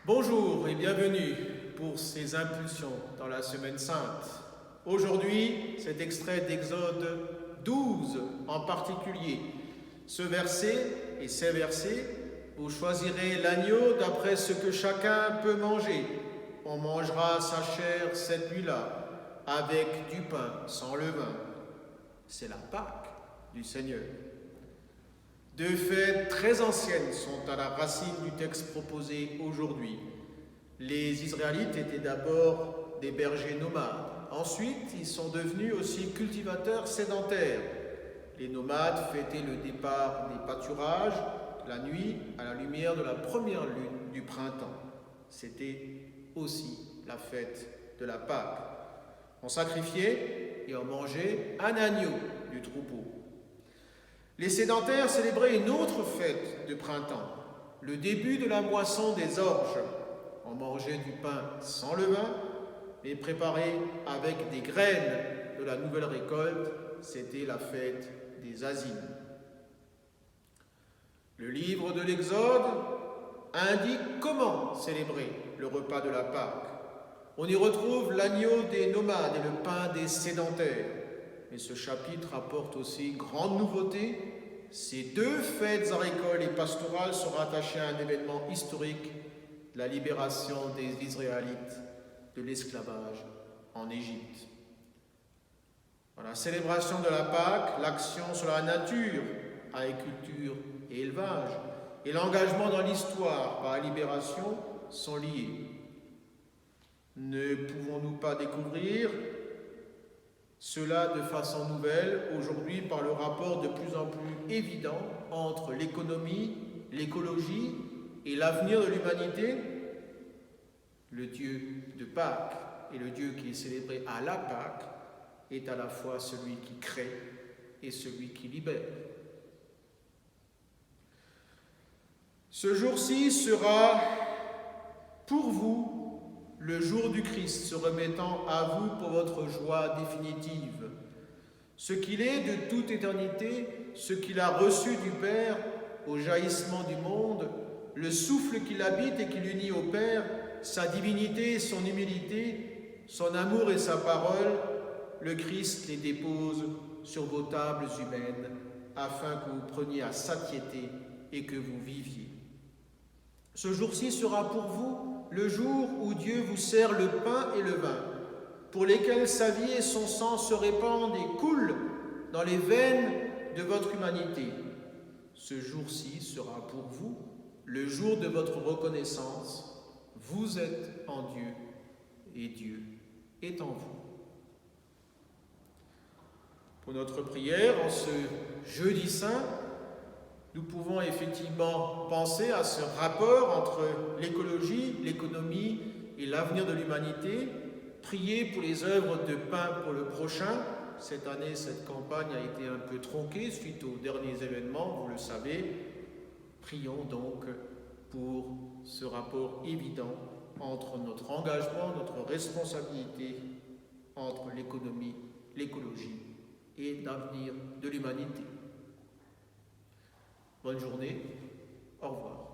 Bonjour et bienvenue pour ces impulsions dans la Semaine Sainte. Aujourd'hui, cet extrait d'Exode 12 en particulier. Ce verset et ces versets, vous choisirez l'agneau d'après ce que chacun peut manger. On mangera sa chair cette nuit-là avec du pain sans levain. C'est la Pâque du Seigneur. Deux fêtes très anciennes sont à la racine du texte proposé aujourd'hui. Les Israélites étaient d'abord des bergers nomades. Ensuite, ils sont devenus aussi cultivateurs sédentaires. Les nomades fêtaient le départ des pâturages la nuit à la lumière de la première lune du printemps. C'était aussi la fête de la Pâque. On sacrifiait et on mangeait un agneau du troupeau. Les sédentaires célébraient une autre fête de printemps, le début de la moisson des orges. On mangeait du pain sans levain, mais préparé avec des graines de la nouvelle récolte. C'était la fête des Azimes. Le livre de l'Exode indique comment célébrer le repas de la Pâque. On y retrouve l'agneau des nomades et le pain des sédentaires. Mais ce chapitre apporte aussi une grande nouveauté. Ces deux fêtes agricoles et pastorales sont rattachées à un événement historique, la libération des Israélites de l'esclavage en Égypte. Dans la célébration de la Pâque, l'action sur la nature, agriculture et élevage, et l'engagement dans l'histoire par la libération sont liés. Ne pouvons-nous pas découvrir cela de façon nouvelle aujourd'hui par le rapport de plus en plus évident entre l'économie, l'écologie et l'avenir de l'humanité? Le Dieu de Pâques et le Dieu qui est célébré à la Pâque est à la fois celui qui crée et celui qui libère. Ce jour-ci sera pour vous le jour du Christ, se remettant à vous pour votre joie définitive. Ce qu'il est de toute éternité, ce qu'il a reçu du Père au jaillissement du monde, le souffle qui l'habite et qui l'unit au Père, sa divinité, son humilité, son amour et sa parole, le Christ les dépose sur vos tables humaines, afin que vous preniez à satiété et que vous viviez. Ce jour-ci sera pour vous le jour où Dieu vous sert le pain et le vin, pour lesquels sa vie et son sang se répandent et coulent dans les veines de votre humanité. Ce jour-ci sera pour vous le jour de votre reconnaissance. Vous êtes en Dieu et Dieu est en vous. Pour notre prière, en ce jeudi saint, nous pouvons effectivement penser à ce rapport entre l'écologie, l'économie et l'avenir de l'humanité, prier pour les œuvres de pain pour le prochain. Cette année, cette campagne a été un peu tronquée suite aux derniers événements, vous le savez. Prions donc pour ce rapport évident entre notre engagement, notre responsabilité, entre l'économie, l'écologie et l'avenir de l'humanité. Bonne journée, au revoir.